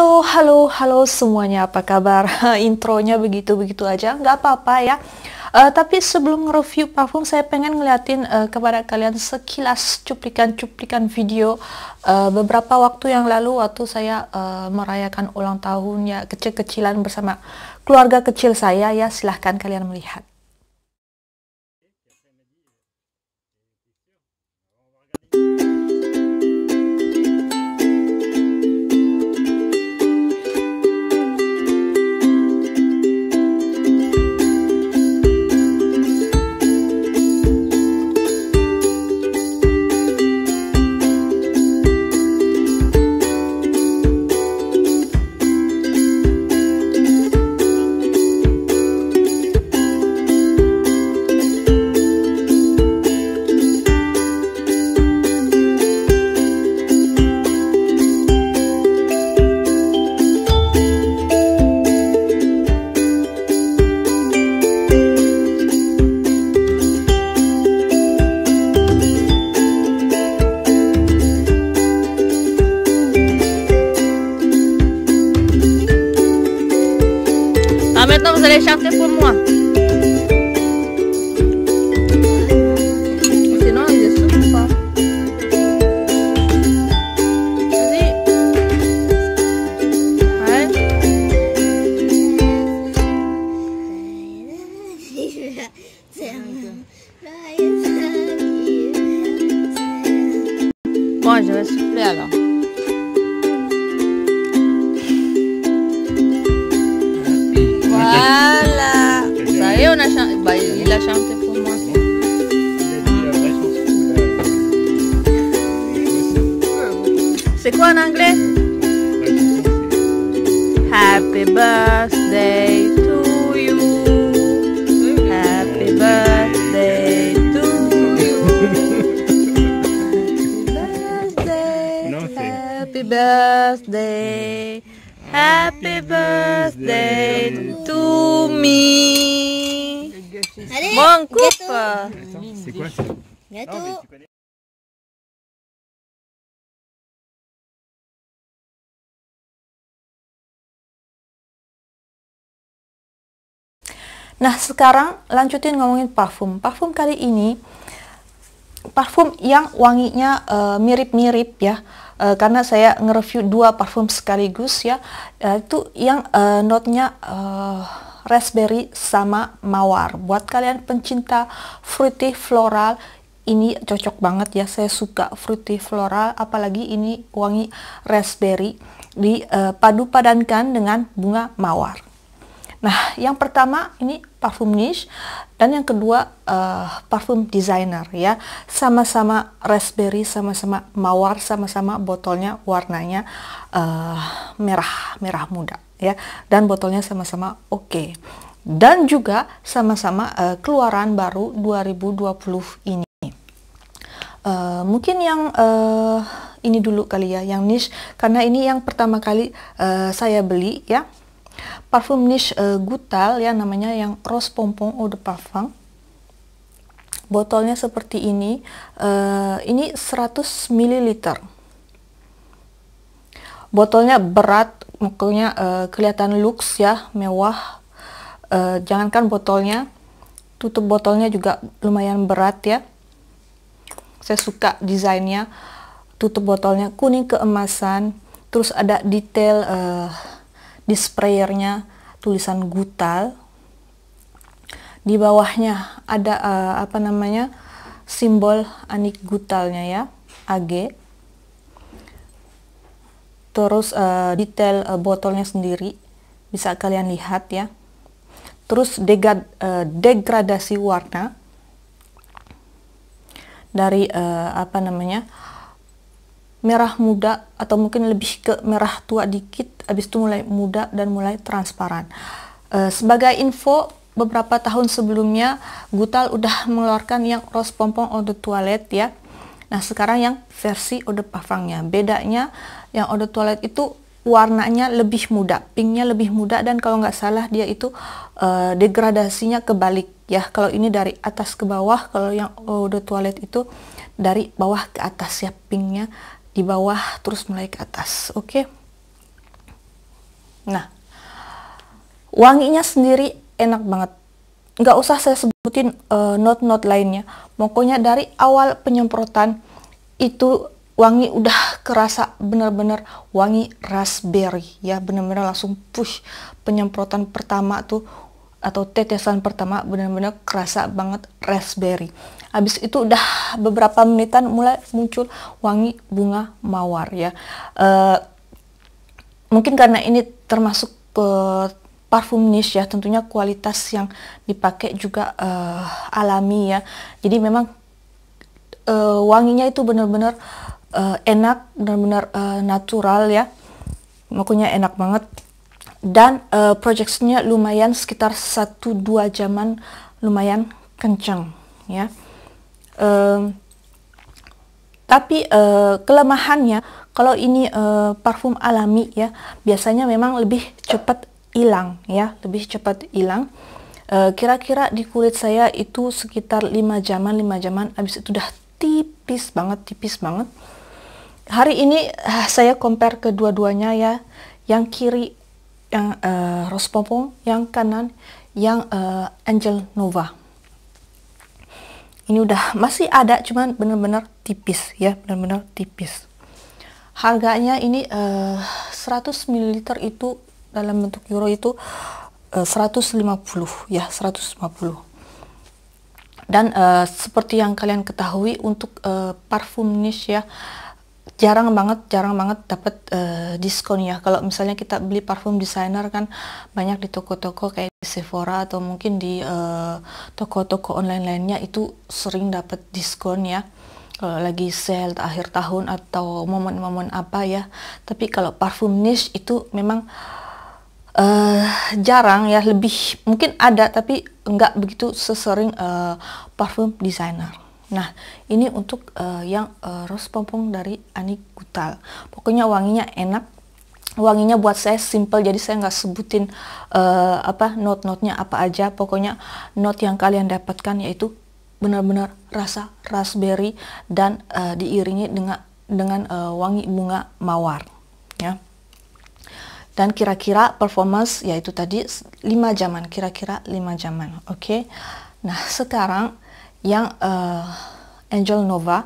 Halo, halo, halo semuanya, apa kabar? Intronya begitu-begitu aja, nggak apa-apa ya. Tapi sebelum nge-review parfum, saya pengen ngeliatin kepada kalian sekilas cuplikan-cuplikan video beberapa waktu yang lalu waktu saya merayakan ulang tahun ya, kecil-kecilan bersama keluarga kecil saya ya. Silahkan kalian melihat. Ah, maintenant vous allez chanter pour moi. Sinon, je ne souffre pas. Vas-y. Ouais. Bon, je vais souffler alors. Voilà. Ça y est, on a chanté. Bah, il a chanté pour moi. C'est quoi en anglais? Happy birthday to you. Happy birthday to you. Happy birthday. Happy birthday to me. Allez, Bon, coupe. C'est quoi ça? gâteau. Nah, sekarang lanjutin ngomongin parfum. Parfum kali ini parfum yang wanginya mirip-mirip ya. Karena saya nge-review dua parfum sekaligus ya. Itu yang notnya raspberry sama mawar. Buat kalian pencinta fruity floral, ini cocok banget ya. Saya suka fruity floral, apalagi ini wangi raspberry dipadu padankan dengan bunga mawar. Nah, yang pertama ini parfum niche dan yang kedua parfum designer ya. Sama-sama raspberry, sama-sama mawar, sama-sama botolnya warnanya merah muda ya. Dan botolnya sama-sama oke. Dan juga sama-sama keluaran baru 2020 ini. Mungkin yang ini dulu kali ya, yang niche, karena ini yang pertama kali saya beli ya. Parfum niche Goutal ya, namanya yang Rose Pompon Eau de Parfum. Botolnya seperti ini. Ini 100 ml. Botolnya berat, makanya kelihatan luxe ya, mewah. Jangankan botolnya, tutup botolnya juga lumayan berat ya. Saya suka desainnya. Tutup botolnya kuning keemasan, terus ada detail di sprayernya tulisan Goutal. Di bawahnya ada apa namanya, simbol Annick Goutalnya ya, AG. Terus detail botolnya sendiri bisa kalian lihat ya. Terus degradasi warna dari apa namanya, merah muda atau mungkin lebih ke merah tua dikit, habis itu mulai muda dan mulai transparan. Sebagai info, beberapa tahun sebelumnya Goutal udah mengeluarkan yang Rose Pompon Eau de Toilette ya. Nah, sekarang yang versi Eau de Parfumnya. Bedanya yang Eau de Toilette itu warnanya lebih muda, pinknya lebih muda, dan kalau nggak salah dia itu degradasinya kebalik ya. Kalau ini dari atas ke bawah, kalau yang Eau de Toilette itu dari bawah ke atas ya, pinknya di bawah terus mulai ke atas. Oke. Nah, wanginya sendiri enak banget. Nggak usah saya sebutin not-not lainnya. Pokoknya dari awal penyemprotan itu wangi udah kerasa bener-bener wangi raspberry ya, bener-bener langsung push. Penyemprotan pertama tuh atau tetesan pertama bener-bener kerasa banget raspberry. Habis itu udah beberapa menitan mulai muncul wangi bunga mawar ya. Mungkin karena ini termasuk parfum niche ya, tentunya kualitas yang dipakai juga alami ya. Jadi memang wanginya itu benar-benar enak, benar-benar natural ya. Makanya enak banget. Dan projeksinya lumayan sekitar 1-2 jaman, lumayan kencang ya. Tapi kelemahannya kalau ini parfum alami ya, biasanya memang lebih cepat hilang ya, lebih cepat hilang. Kira-kira di kulit saya itu sekitar 5 jaman, habis itu udah tipis banget. Hari ini saya compare kedua-duanya ya, yang kiri yang Rose Pompon, yang kanan yang Angel Nova. Ini udah masih ada, cuman bener-bener tipis ya, bener-bener tipis. Harganya ini 100 ml itu dalam bentuk euro itu 150 ya, 150. Dan seperti yang kalian ketahui untuk parfum niche ya, jarang banget dapat diskon ya. Kalau misalnya kita beli parfum designer kan banyak di toko-toko kayak di Sephora atau mungkin di toko-toko online lainnya itu sering dapat diskon ya. Kalau lagi sale akhir tahun atau momen-momen apa ya. Tapi kalau parfum niche itu memang jarang ya, lebih mungkin ada tapi nggak begitu sesering parfum designer. Nah, ini untuk yang Rose Pompon dari Annick Goutal. Pokoknya wanginya enak. Wanginya buat saya simple, jadi saya nggak sebutin not-notnya apa aja. Pokoknya not yang kalian dapatkan yaitu benar-benar rasa raspberry dan diiringi dengan wangi bunga mawar ya. Dan kira-kira performance yaitu tadi 5 jaman, kira-kira 5 jaman. Oke. Nah, sekarang yang Angel Nova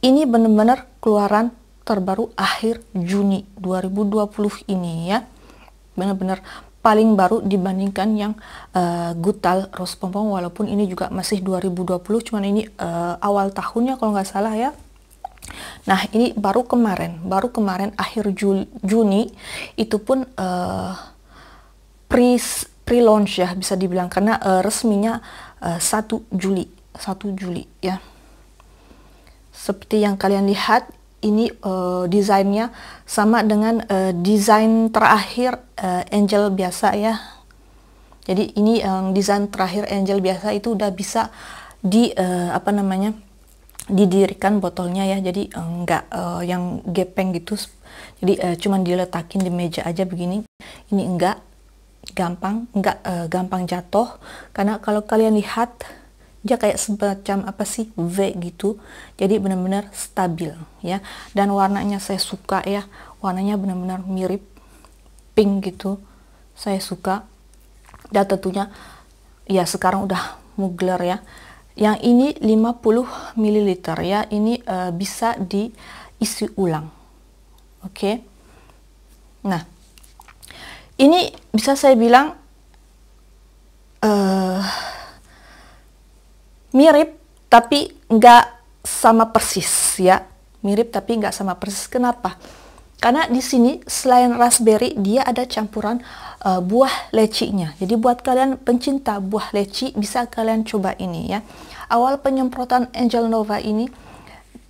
ini benar-benar keluaran terbaru akhir Juni 2020 ini ya, benar-benar paling baru dibandingkan yang Goutal Rose Pompon, walaupun ini juga masih 2020, cuman ini awal tahunnya kalau nggak salah ya. Nah, ini baru kemarin akhir Juni itu pun pre-launch ya bisa dibilang, karena resminya 1 Juli ya. Seperti yang kalian lihat ini desainnya sama dengan desain terakhir Angel biasa ya. Jadi ini desain terakhir Angel biasa itu udah bisa didirikan botolnya ya. Jadi enggak yang gepeng gitu. Jadi cuman diletakin di meja aja begini. Ini enggak gampang jatuh, karena kalau kalian lihat dia kayak semacam V gitu. Jadi benar-benar stabil ya. Dan warnanya saya suka ya, warnanya benar-benar mirip pink gitu, saya suka. Dan tentunya ya sekarang udah mugler ya. Yang ini 50 ml ya, ini bisa diisi ulang. Oke. Nah, ini bisa saya bilang mirip tapi nggak sama persis ya, mirip tapi nggak sama persis. Kenapa? Karena di sini selain raspberry dia ada campuran buah lecinya. Jadi buat kalian pencinta buah leci bisa kalian coba ini ya. Awal penyemprotan Angel Nova ini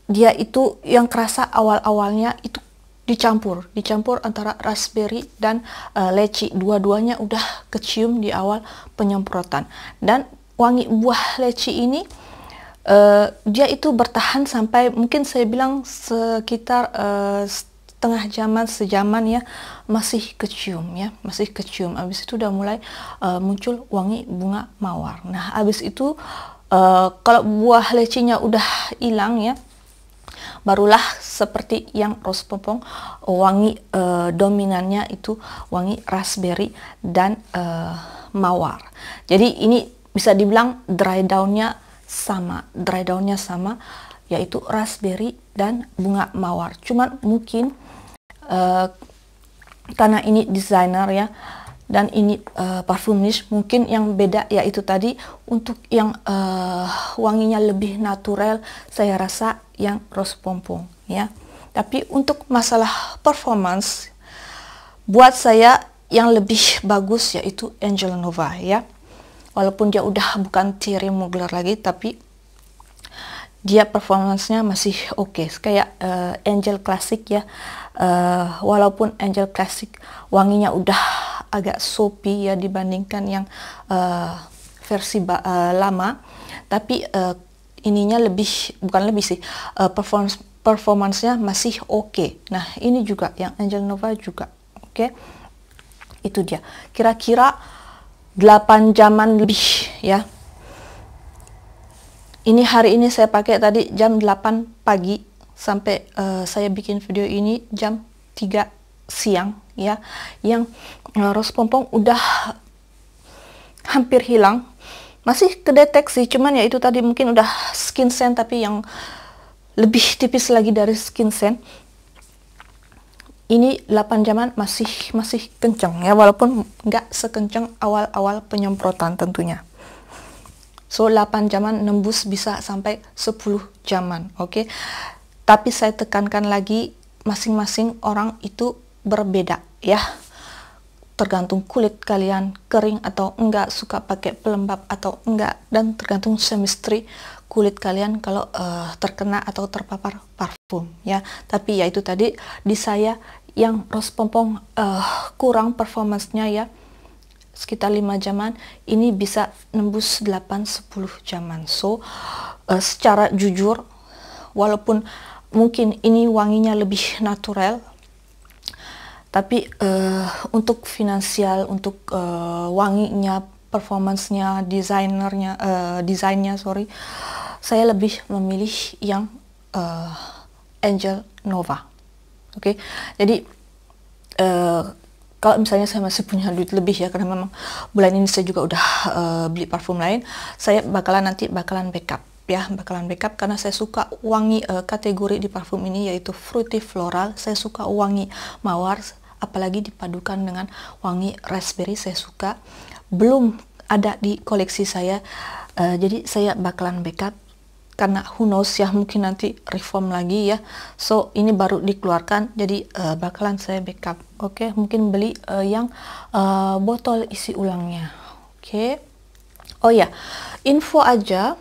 dia itu yang kerasa awal-awalnya itu dicampur antara raspberry dan leci. Dua-duanya udah kecium di awal penyemprotan. Dan wangi buah leci ini dia itu bertahan sampai mungkin saya bilang sekitar setengah jaman, sejaman ya, masih kecium ya, masih kecium. Habis itu udah mulai muncul wangi bunga mawar. Nah, habis itu kalau buah lecinya udah hilang ya, barulah seperti yang rose pompong, wangi dominannya itu wangi raspberry dan mawar. Jadi ini bisa dibilang dry downnya sama, yaitu raspberry dan bunga mawar. Cuman mungkin karena ini designer ya, dan ini parfum niche, mungkin yang beda yaitu tadi untuk yang wanginya lebih natural, saya rasa yang rose pompong ya. Tapi untuk masalah performance, buat saya yang lebih bagus yaitu Angel Nova ya. Walaupun dia udah bukan Thierry Mugler lagi, tapi dia performancenya masih oke. Kayak Angel Classic ya. Walaupun Angel Classic wanginya udah agak soapy ya dibandingkan yang versi lama, tapi ininya bukan lebih sih, performance-nya masih oke. Nah, ini juga yang Angel Nova juga oke. Itu dia. Kira-kira 8 jaman lebih ya. Ini hari ini saya pakai tadi jam 8 pagi sampai saya bikin video ini jam 3 siang ya. Yang rose pompong udah hampir hilang. Masih kedeteksi, cuman ya itu tadi mungkin udah skin scent tapi yang lebih tipis lagi dari skin scent. Ini 8 jaman masih kenceng ya, walaupun nggak sekenceng awal-awal penyemprotan tentunya. So 8 jaman nembus bisa sampai 10 jaman, oke. Tapi saya tekankan lagi, masing-masing orang itu berbeda ya. Tergantung kulit kalian kering atau enggak, suka pakai pelembab atau enggak, dan tergantung chemistry kulit kalian kalau terkena atau terpapar parfum ya. Tapi ya itu tadi, di saya yang rose pompong kurang performance-nya ya, sekitar 5 jaman, ini bisa nembus 8-10 jaman. So secara jujur, walaupun mungkin ini wanginya lebih natural, tapi untuk finansial, untuk wanginya, performance-nya, desainnya, saya lebih memilih yang Angel Nova. Oke. Jadi kalau misalnya saya masih punya duit lebih ya, karena memang bulan ini saya juga udah beli parfum lain, saya bakalan backup ya, karena saya suka wangi kategori di parfum ini yaitu fruity floral. Saya suka wangi mawar, apalagi dipadukan dengan wangi raspberry, saya suka. Belum ada di koleksi saya, jadi saya bakalan backup karena who knows ya, mungkin nanti reform lagi ya. So ini baru dikeluarkan, jadi bakalan saya backup. Oke, mungkin beli yang botol isi ulangnya. Oke. Oh ya, info aja,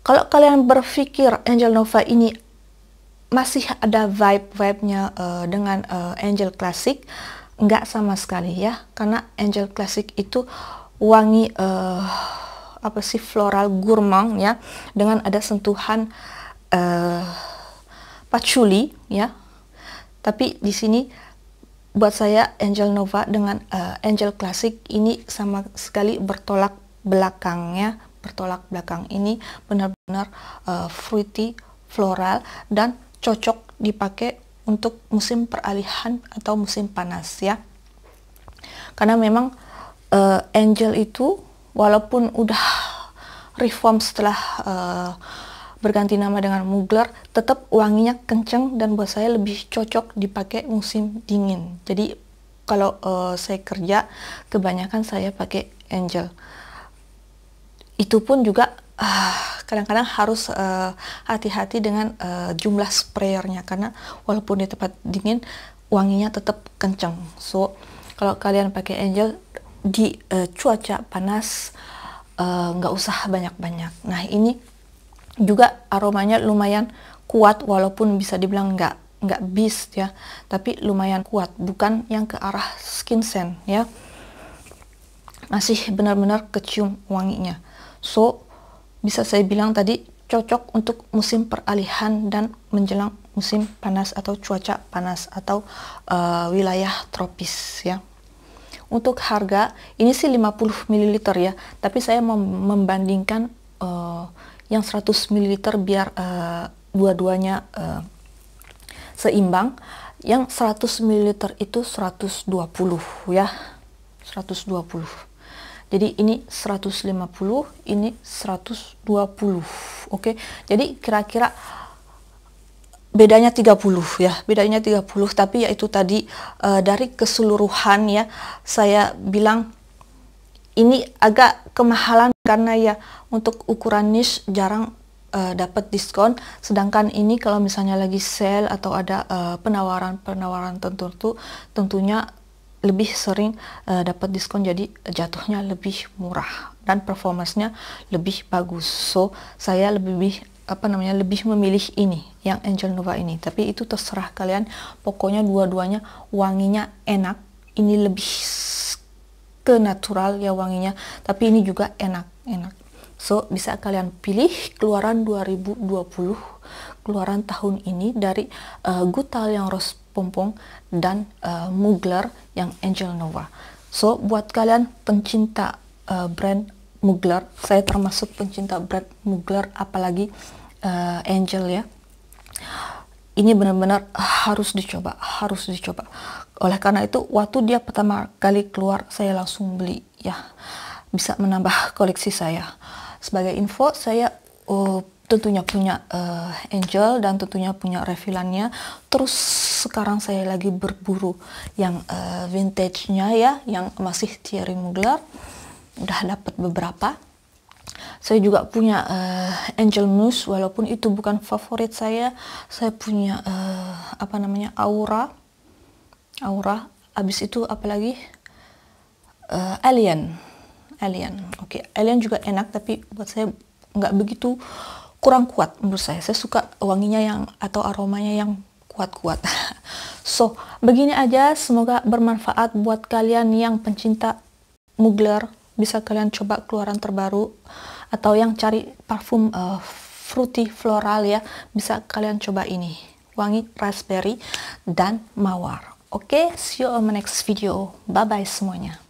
kalau kalian berpikir Angel Nova ini masih ada vibe-nya dengan Angel Classic, nggak sama sekali ya, karena Angel Classic itu wangi apa sih, floral gourmand ya, dengan ada sentuhan patchouli ya. Tapi di sini buat saya Angel Nova dengan Angel Classic ini sama sekali bertolak belakang ya. Bertolak belakang, ini benar-benar fruity floral dan cocok dipakai untuk musim peralihan atau musim panas ya. Karena memang Angel itu walaupun udah reform setelah berganti nama dengan Mugler, tetap wanginya kenceng dan buat saya lebih cocok dipakai musim dingin. Jadi kalau saya kerja, kebanyakan saya pakai Angel. Itu pun juga kadang-kadang harus hati-hati dengan jumlah sprayernya, karena walaupun di tempat dingin wanginya tetap kenceng. So kalau kalian pakai Angel di cuaca panas, nggak usah banyak-banyak. Nah ini juga aromanya lumayan kuat, walaupun bisa dibilang nggak beast ya, tapi lumayan kuat, bukan yang ke arah skin scent ya, masih benar-benar kecium wanginya. So bisa saya bilang tadi cocok untuk musim peralihan dan menjelang musim panas atau cuaca panas atau wilayah tropis ya. Untuk harga ini sih 50 ml ya, tapi saya mau membandingkan yang 100 ml biar dua-duanya seimbang. Yang 100 ml itu 120 ya, 120. Jadi ini 150, ini 120. Oke. Jadi kira-kira bedanya 30 ya, bedanya 30, tapi yaitu tadi dari keseluruhan ya, saya bilang ini agak kemahalan karena ya untuk ukuran niche jarang dapat diskon, sedangkan ini kalau misalnya lagi sale atau ada penawaran-penawaran tertentu, tentunya lebih sering dapat diskon, jadi jatuhnya lebih murah dan performanya lebih bagus. So saya lebih lebih memilih ini yang Angel Nova ini, tapi itu terserah kalian. Pokoknya dua-duanya wanginya enak, ini lebih ke natural ya wanginya, tapi ini juga enak. So bisa kalian pilih keluaran 2020, keluaran tahun ini dari Goutal yang rose pompong dan Mugler yang Angel Nova. So buat kalian pencinta brand Mugler, saya termasuk pencinta brand Mugler, apalagi Angel ya, ini benar-benar harus dicoba. Oleh karena itu waktu dia pertama kali keluar saya langsung beli ya, bisa menambah koleksi saya. Sebagai info, saya tentunya punya Angel dan tentunya punya refillannya. Terus sekarang saya lagi berburu yang vintage-nya ya, yang masih Thierry Mugler. Udah dapat beberapa. Saya juga punya Angel Mousse, walaupun itu bukan favorit saya. Saya punya Aura. Abis itu apalagi Alien. Oke, Alien juga enak, tapi buat saya nggak begitu, kurang kuat menurut saya. Saya suka wanginya yang atau aromanya yang kuat-kuat. So, begini aja, semoga bermanfaat buat kalian yang pencinta Mugler. Bisa kalian coba keluaran terbaru, atau yang cari parfum fruity floral ya, bisa kalian coba ini. Wangi raspberry dan mawar. Oke, see you on my next video. Bye bye semuanya.